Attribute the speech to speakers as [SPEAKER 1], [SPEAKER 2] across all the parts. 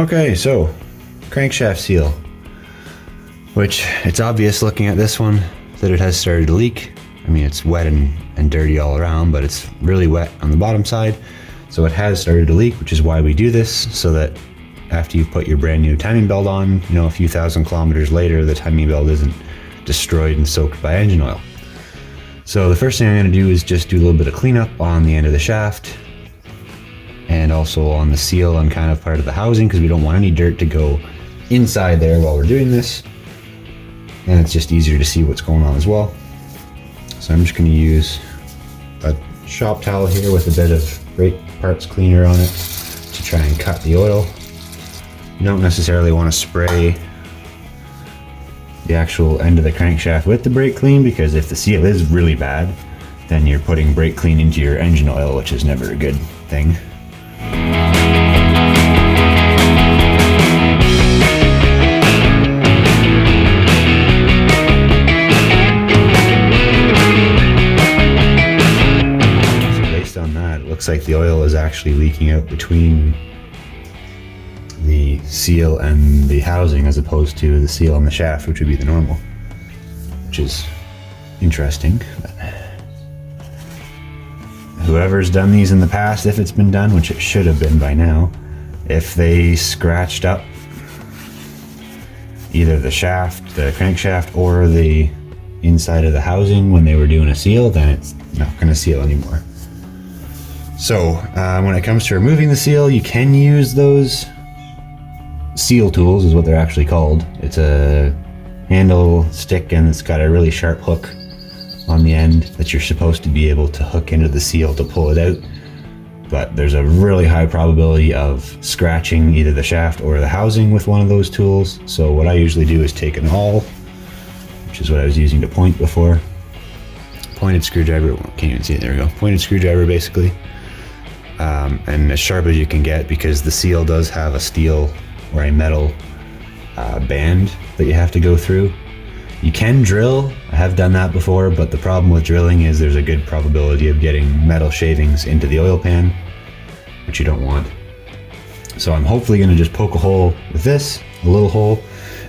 [SPEAKER 1] Okay, so crankshaft seal, which it's obvious looking at this one that it has started to leak. I mean, it's wet and dirty all around, but it's really wet on the bottom side. So it has started to leak, which is why we do this, so that after you put your brand new timing belt on, you know, a few thousand kilometers later, the timing belt isn't destroyed and soaked by engine oil. So the first thing I'm going to do is just do a little bit of cleanup on the end of the shaft and also on the seal on kind of part of the housing, because we don't want any dirt to go inside there while we're doing this, and it's just easier to see what's going on as well. So I'm just going to use a shop towel here with a bit of brake parts cleaner on it to try and cut the oil. You don't necessarily want to spray the actual end of the crankshaft with the brake clean, because if the seal is really bad, then you're putting brake clean into your engine oil, which is never a good thing. Looks like the oil is actually leaking out between the seal and the housing as opposed to the seal on the shaft, which would be the normal, which is interesting. But whoever's done these in the past, if it's been done, which it should have been by now, if they scratched up either the shaft, the crankshaft, or the inside of the housing when they were doing a seal, then it's not going to seal anymore. So when it comes to removing the seal, you can use those seal tools, is what they're actually called. It's a handle stick and it's got a really sharp hook on the end that you're supposed to be able to hook into the seal to pull it out. But there's a really high probability of scratching either the shaft or the housing with one of those tools. So what I usually do is take an awl, which is what I was using to point before. Pointed screwdriver, can't even see it, there we go. Pointed screwdriver basically. And as sharp as you can get, because the seal does have a steel or a metal band that you have to go through. You can drill, I have done that before, but the problem with drilling is there's a good probability of getting metal shavings into the oil pan, which you don't want. So I'm hopefully going to just poke a hole with this, a little hole,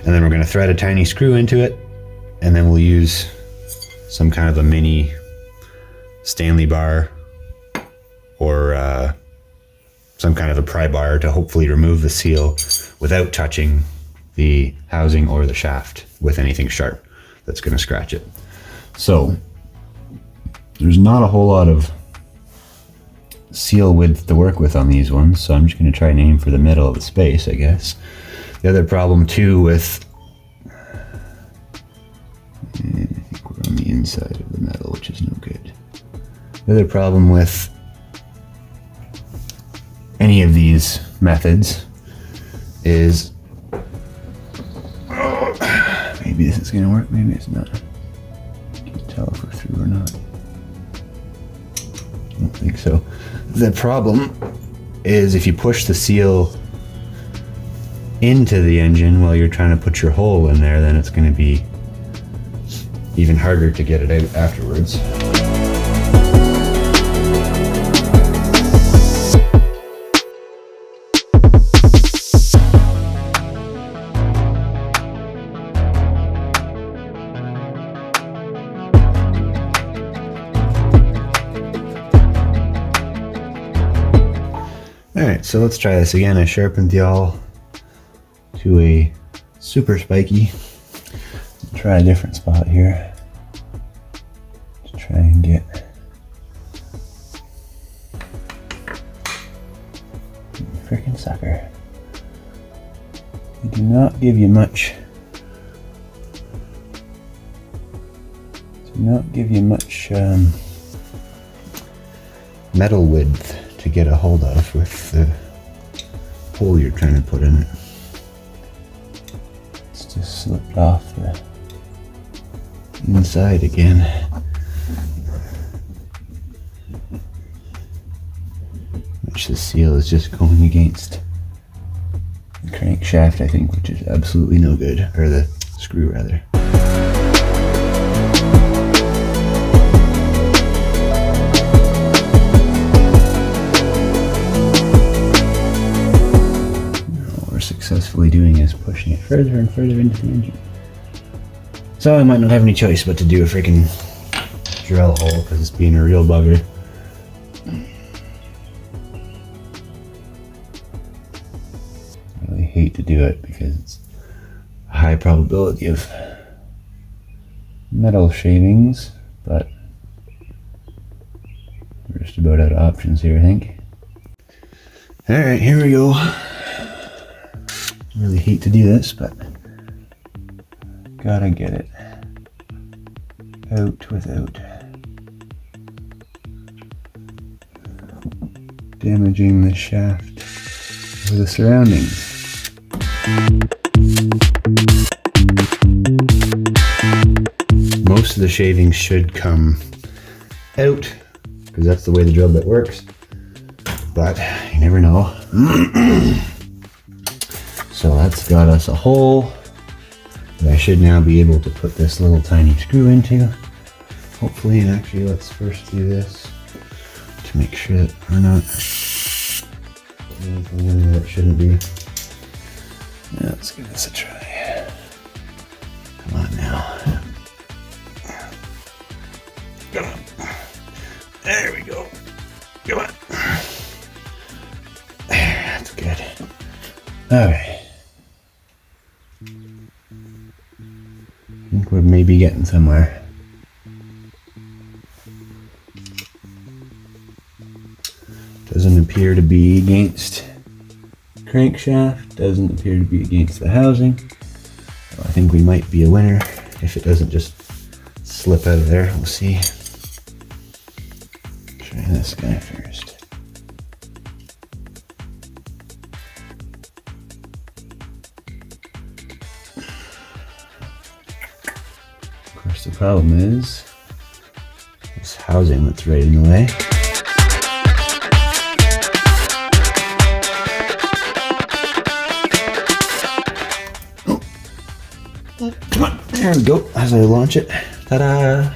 [SPEAKER 1] and then we're going to thread a tiny screw into it, and then we'll use some kind of a mini Stanley bar or some kind of a pry bar to hopefully remove the seal without touching the housing or the shaft with anything sharp that's going to scratch it. So there's not a whole lot of seal width to work with on these ones, so I'm just going to try and aim for the middle of the space, I guess. The other problem too with, I think we're on the inside of the metal, which is no good. The other problem with any of these methods is, maybe this is going to work, maybe it's not. Can't tell if we're through or not. I don't think so. The problem is if you push the seal into the engine while you're trying to put your hole in there, then it's going to be even harder to get it out afterwards. Alright, so let's try this again. I sharpened the awl to a super spiky. Try a different spot here to try and get freaking sucker. They do not give you much. Metal width to get a hold of with the hole you're trying to put in it. It's just slipped off the inside again. Which the seal is just going against the crankshaft, I think, which is absolutely no good. Or the screw, rather. further and further into the engine. So I might not have any choice but to do a freaking drill hole because it's being a real bugger. I really hate to do it because it's a high probability of metal shavings, but we're just about out of options here, I think. Alright, here we go. Really hate to do this, but gotta get it out without damaging the shaft or the surroundings. Most of the shavings should come out because that's the way the drill bit works, but you never know. So that's got us a hole that I should now be able to put this little tiny screw into, hopefully. And actually, let's first do this to make sure that we're not putting anything in there that shouldn't be. Yeah, let's give this a try. Come on now. Come on. There we go. Come on. There, that's good. Alright. I think we're maybe getting somewhere. Doesn't appear to be against crankshaft, doesn't appear to be against the housing. So I think we might be a winner if it doesn't just slip out of there. We'll see. Try this guy first. Of course, the problem is this housing that's right in the way. Come on, there we go, as I launch it. Ta-da!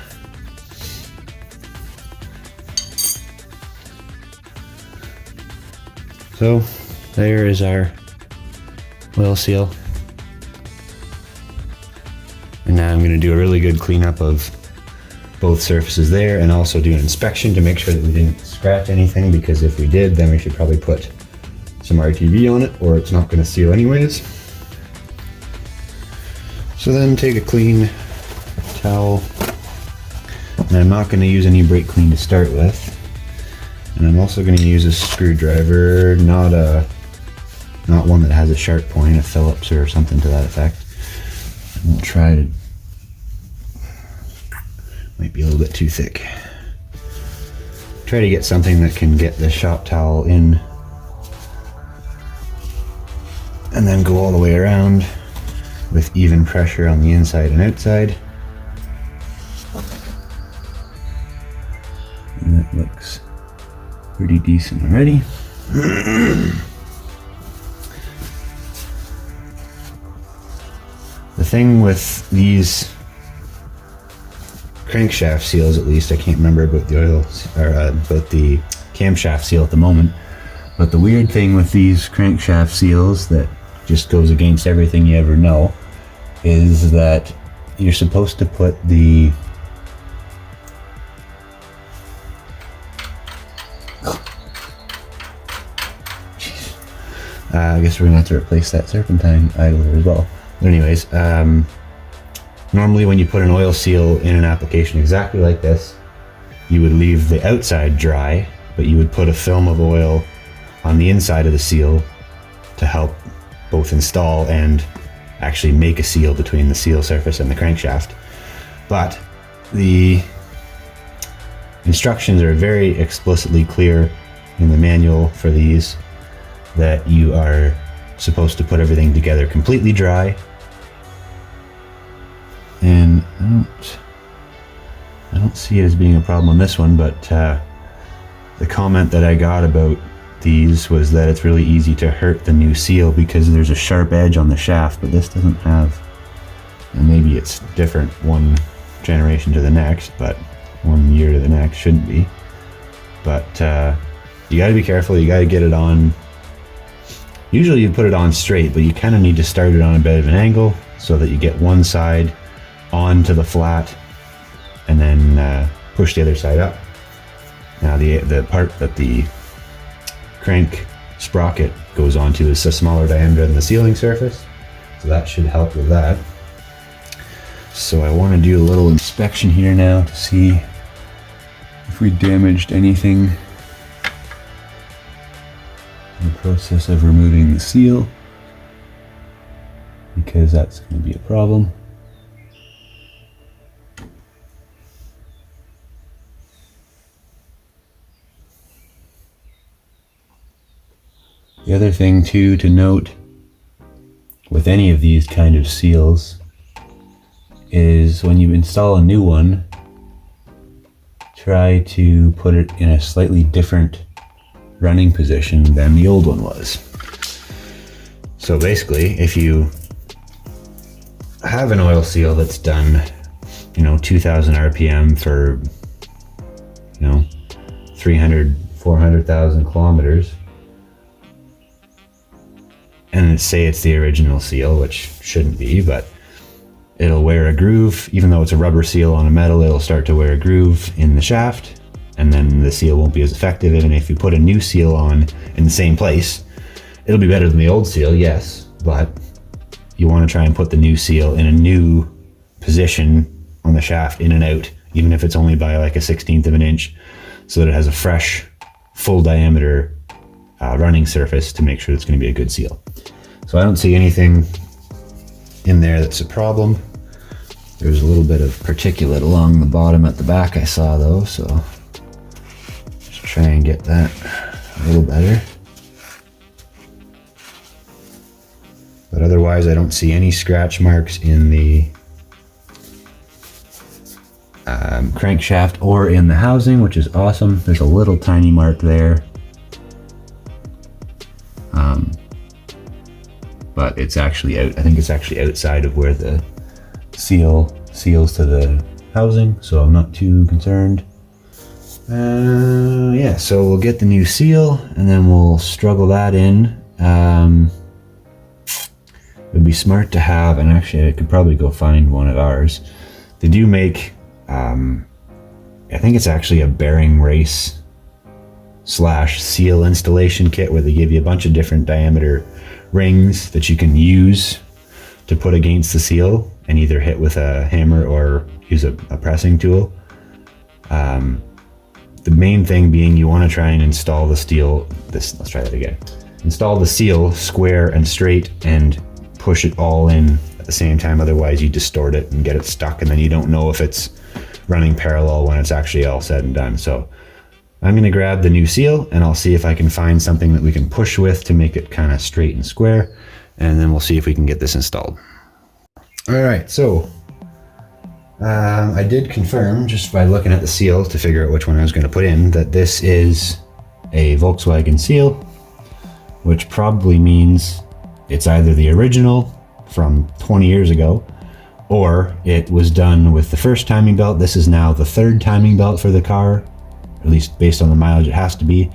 [SPEAKER 1] So, there is our oil seal. And now I'm going to do a really good cleanup of both surfaces there and also do an inspection to make sure that we didn't scratch anything, because if we did, then we should probably put some RTV on it or it's not going to seal anyways. So then take a clean towel, and I'm not going to use any brake clean to start with, and I'm also going to use a screwdriver, not one that has a sharp point, a Phillips or something to that effect. I'm going to try to, might be a little bit too thick. Try to get something that can get the shop towel in and then go all the way around with even pressure on the inside and outside. And that looks pretty decent already. The thing with these crankshaft seals, at least, I can't remember about the oil or about the camshaft seal at the moment, but the weird thing with these crankshaft seals that just goes against everything you ever know is that you're supposed to put the I guess we're gonna have to replace that serpentine idler as well. But anyways, normally when you put an oil seal in an application exactly like this, you would leave the outside dry, but you would put a film of oil on the inside of the seal to help both install and actually make a seal between the seal surface and the crankshaft. But the instructions are very explicitly clear in the manual for these that you are supposed to put everything together completely dry. And I don't see it as being a problem on this one, but the comment that I got about these was that it's really easy to hurt the new seal because there's a sharp edge on the shaft, but this doesn't have, and maybe it's different one generation to the next, but 1 year to the next shouldn't be. But you got to be careful, you got to get it on Usually you put it on straight, but you kind of need to start it on a bit of an angle so that you get one side onto the flat and then push the other side up. Now the part that the crank sprocket goes onto is a smaller diameter than the sealing surface, so that should help with that. So I want to do a little inspection here now to see if we damaged anything in the process of removing the seal, because that's going to be a problem. The other thing too to note with any of these kind of seals is when you install a new one, try to put it in a slightly different running position than the old one was. So basically, if you have an oil seal that's done, 2000 RPM for, 300, 400,000 kilometers, and say it's the original seal, which shouldn't be, but it'll wear a groove. Even though it's a rubber seal on a metal, it'll start to wear a groove in the shaft, and then the seal won't be as effective. And if you put a new seal on in the same place, it'll be better than the old seal, yes, but you want to try and put the new seal in a new position on the shaft, in and out, even if it's only by like a 1/16 of an inch, so that it has a fresh, full diameter running surface to make sure it's going to be a good seal. So I don't see anything in there that's a problem. There's a little bit of particulate along the bottom at the back I saw though, so just try and get that a little better. But otherwise I don't see any scratch marks in the crankshaft or in the housing, which is awesome. There's a little tiny mark there. But it's actually out. I think it's actually outside of where the seal seals to the housing, so I'm not too concerned. Yeah, so we'll get the new seal and then we'll struggle that in. It would be smart to have, and actually I could probably go find one of ours. They do make, I think it's actually a bearing race / seal installation kit where they give you a bunch of different diameter rings that you can use to put against the seal and either hit with a hammer or use a pressing tool. The main thing being you want to try and install the let's try that again. Install the seal square and straight and push it all in at the same time, otherwise you distort it and get it stuck, and then you don't know if it's running parallel when it's actually all said and done. So I'm going to grab the new seal and I'll see if I can find something that we can push with to make it kind of straight and square, and then we'll see if we can get this installed. Alright, so I did confirm just by looking at the seal to figure out which one I was going to put in that this is a Volkswagen seal, which probably means it's either the original from 20 years ago or it was done with the first timing belt. This is now the third timing belt for the car. At least based on the mileage it has to be.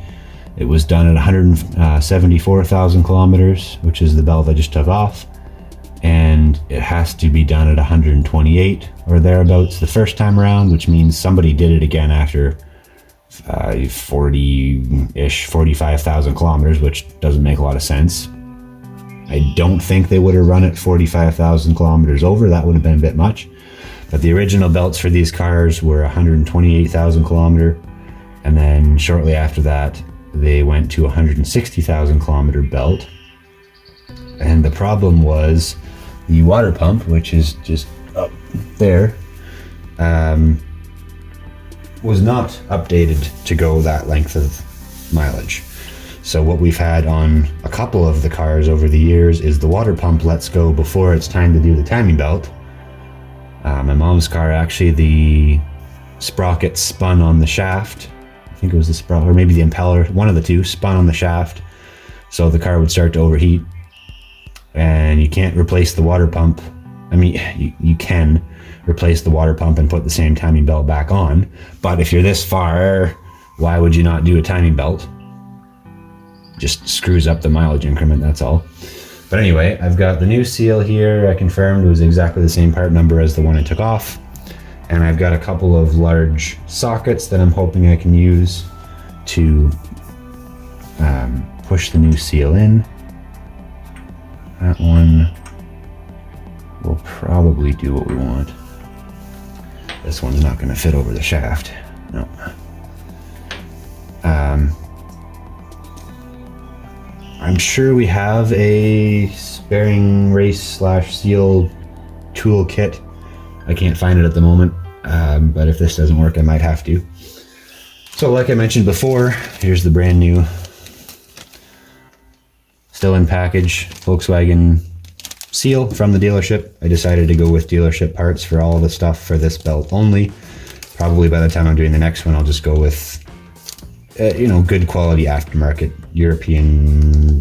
[SPEAKER 1] It was done at 174,000 kilometers, which is the belt I just took off, and it has to be done at 128 or thereabouts the first time around, which means somebody did it again after 40-ish, 45,000 kilometers, which doesn't make a lot of sense. I don't think they would have run it 45,000 kilometers over. That would have been a bit much. But the original belts for these cars were 128,000 kilometer. And then shortly after that, they went to 160,000 kilometer belt. And the problem was the water pump, which is just up there, was not updated to go that length of mileage. So what we've had on a couple of the cars over the years is the water pump lets go before it's time to do the timing belt. My mom's car, actually, the sprocket spun on the shaft. I think it was the sprocket, or maybe the impeller, one of the two, spun on the shaft. So the car would start to overheat. And you can't replace the water pump. I mean, you can replace the water pump and put the same timing belt back on. But if you're this far, why would you not do a timing belt? just screws up the mileage increment, that's all. But anyway, I've got the new seal here. I confirmed it was exactly the same part number as the one I took off. And I've got a couple of large sockets that I'm hoping I can use to push the new seal in. That one will probably do what we want. This one's not going to fit over the shaft. No. I'm sure we have a bearing race / seal tool kit. I can't find it at the moment, but if this doesn't work, I might have to. So like I mentioned before, here's the brand new, still in package, Volkswagen seal from the dealership. I decided to go with dealership parts for all the stuff for this belt only. Probably by the time I'm doing the next one, I'll just go with good quality aftermarket European,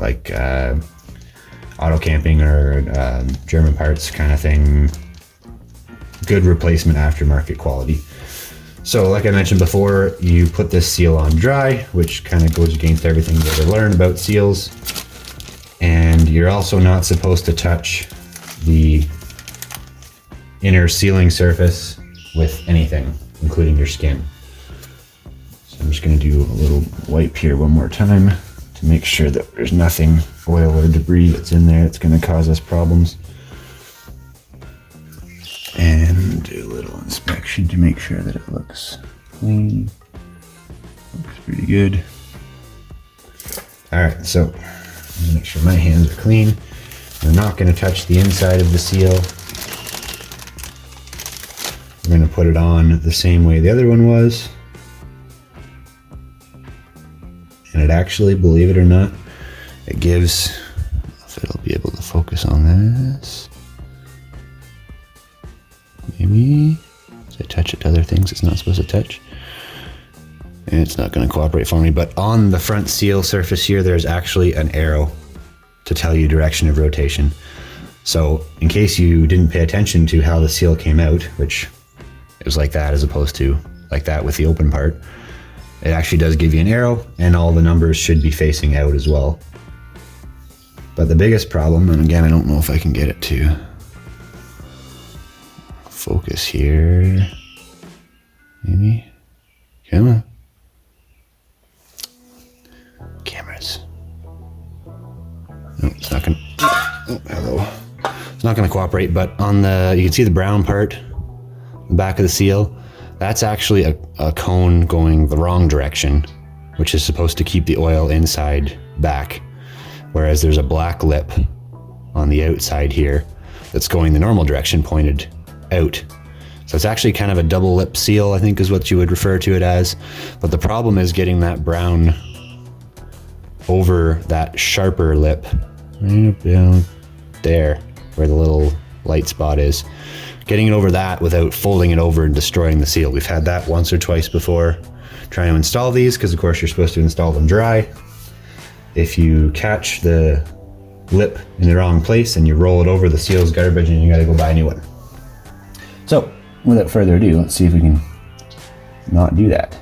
[SPEAKER 1] like auto camping or German parts kind of thing. Good replacement aftermarket quality. So like I mentioned before, you put this seal on dry, which kind of goes against everything you ever learned about seals. And you're also not supposed to touch the inner sealing surface with anything, including your skin. So I'm just going to do a little wipe here one more time to make sure that there's nothing, oil or debris that's in there that's going to cause us problems. And do a little inspection to make sure that it looks clean. Looks pretty good. Alright, so make sure my hands are clean. I'm not going to touch the inside of the seal. We're going to put it on the same way the other one was. And it actually, believe it or not, it gives, if it'll be able to focus on this. Maybe, so I touch it to other things it's not supposed to touch. And it's not going to cooperate for me, but on the front seal surface here, there's actually an arrow to tell you direction of rotation. So in case you didn't pay attention to how the seal came out, which it was like that as opposed to like that with the open part, it actually does give you an arrow, and all the numbers should be facing out as well. But the biggest problem, and again, I don't know if I can get it to focus here. Maybe. Come on. Cameras. No, it's not gonna. Oh, hello. It's not gonna cooperate, but on the, you can see the brown part, the back of the seal. That's actually a cone going the wrong direction, which is supposed to keep the oil inside back. Whereas there's a black lip on the outside here that's going the normal direction, pointed out. So it's actually kind of a double lip seal, I think is what you would refer to it as. But the problem is getting that brown over that sharper lip, right down there where the little light spot is. Getting it over that without folding it over and destroying the seal. We've had that once or twice before trying to install these, because of course you're supposed to install them dry. If you catch the lip in the wrong place and you roll it over, the seal's garbage and you gotta go buy a new one. So without further ado, let's see if we can not do that.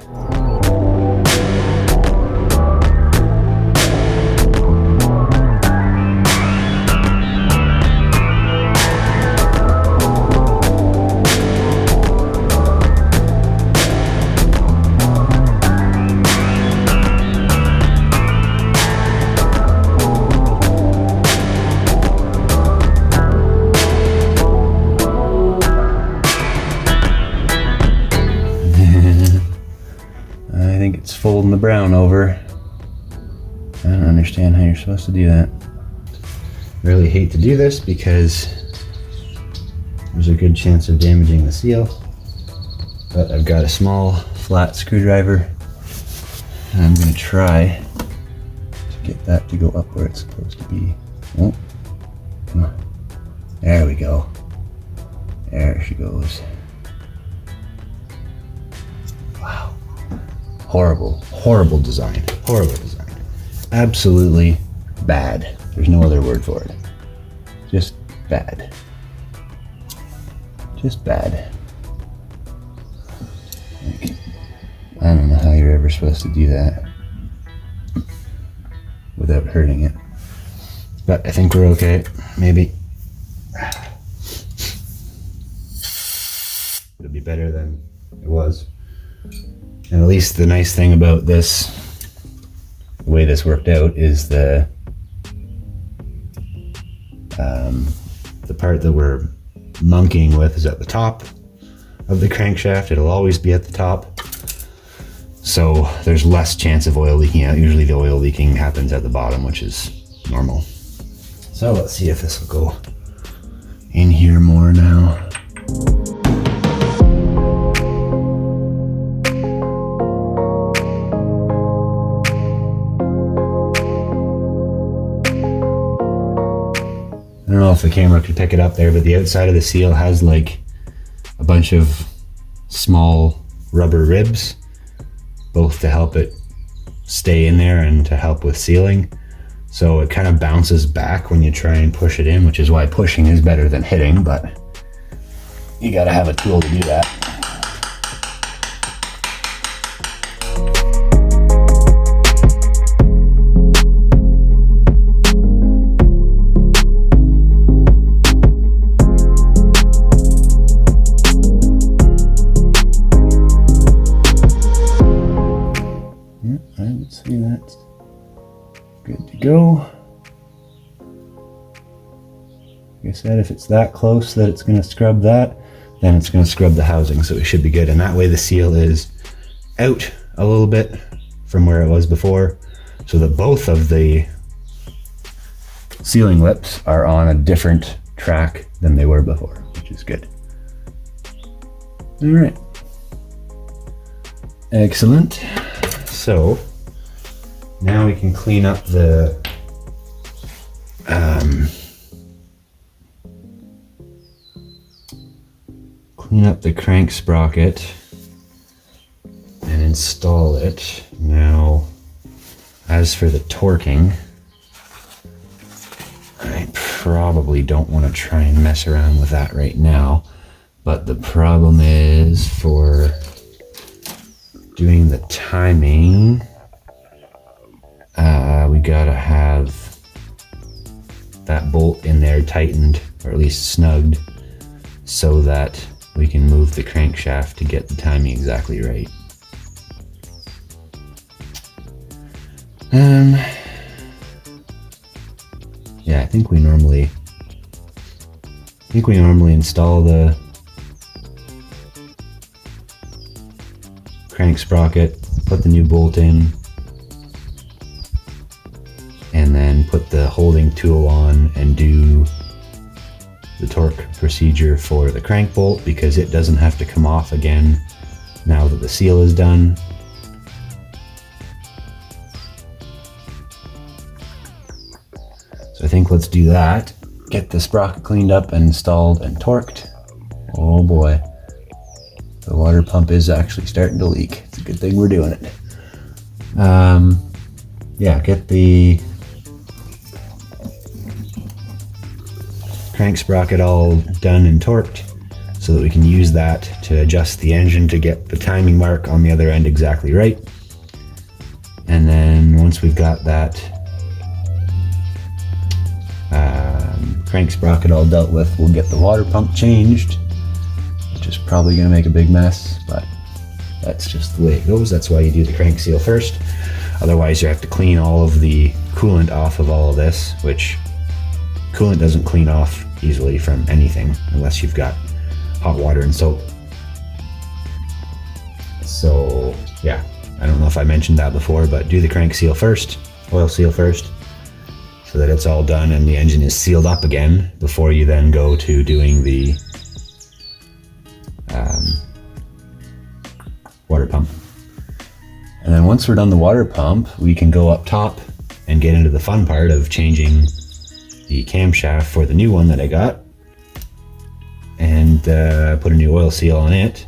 [SPEAKER 1] Folding the brown over. I don't understand how you're supposed to do that. Really hate to do this because there's a good chance of damaging the seal. But I've got a small flat screwdriver and I'm going to try to get that to go up where it's supposed to be. Oh, come on. There we go. There she goes. Wow. Horrible, horrible design. Horrible design. Absolutely bad. There's no other word for it. Just bad. Just bad. I don't know how you're ever supposed to do that without hurting it. But I think we're okay, maybe. It'll be better than it was. And at least the nice thing about this, the way this worked out, is the part that we're monkeying with is at the top of the crankshaft. It'll always be at the top. So there's less chance of oil leaking out. Usually the oil leaking happens at the bottom, which is normal. So let's see if this will go in here more now. I don't know if the camera could pick it up there, but the outside of the seal has like a bunch of small rubber ribs, both to help it stay in there and to help with sealing. So it kind of bounces back when you try and push it in, which is why pushing is better than hitting, but you gotta have a tool to do that. I would say that's good to go. Like I said, if it's that close that it's going to scrub that, then it's going to scrub the housing, so it should be good. And that way the seal is out a little bit from where it was before, so that both of the sealing lips are on a different track than they were before, which is good. All right. Excellent. So now we can clean up the crank sprocket and install it. Now, as for the torquing, I probably don't want to try and mess around with that right now, but the problem is for doing the timing, we gotta have that bolt in there tightened, or at least snugged, so that we can move the crankshaft to get the timing exactly right. Yeah, I think we normally install the crank sprocket, put the new bolt in, and then put the holding tool on and do the torque procedure for the crank bolt, because it doesn't have to come off again now that the seal is done. So I think let's do that. Get the sprocket cleaned up and installed and torqued. Oh boy. The water pump is actually starting to leak. It's a good thing we're doing it. Yeah, get the crank sprocket all done and torqued so that we can use that to adjust the engine to get the timing mark on the other end exactly right. And then once we've got that crank sprocket all dealt with, we'll get the water pump changed, which is probably going to make a big mess, but that's just the way it goes. That's why you do the crank seal first. Otherwise you have to clean all of the coolant off of all of this, which coolant doesn't clean off easily from anything unless you've got hot water and soap. So yeah, I don't know if I mentioned that before, but do the crank seal first, oil seal first, so that it's all done and the engine is sealed up again before you then go to doing the water pump. And then once we're done the water pump, we can go up top and get into the fun part of changing the camshaft for the new one that I got, and put a new oil seal on it.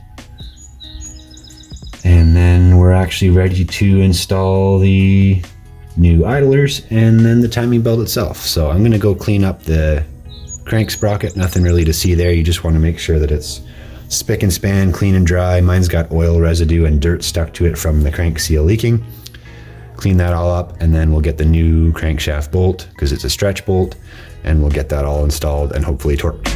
[SPEAKER 1] And then we're actually ready to install the new idlers and then the timing belt itself. So I'm gonna go clean up the crank sprocket. Nothing really to see there. You just want to make sure that it's spick and span, clean and dry. Mine's got oil residue and dirt stuck to it from the crank seal leaking. Clean that all up, and then we'll get the new crankshaft bolt, because it's a stretch bolt, and we'll get that all installed and hopefully torqued.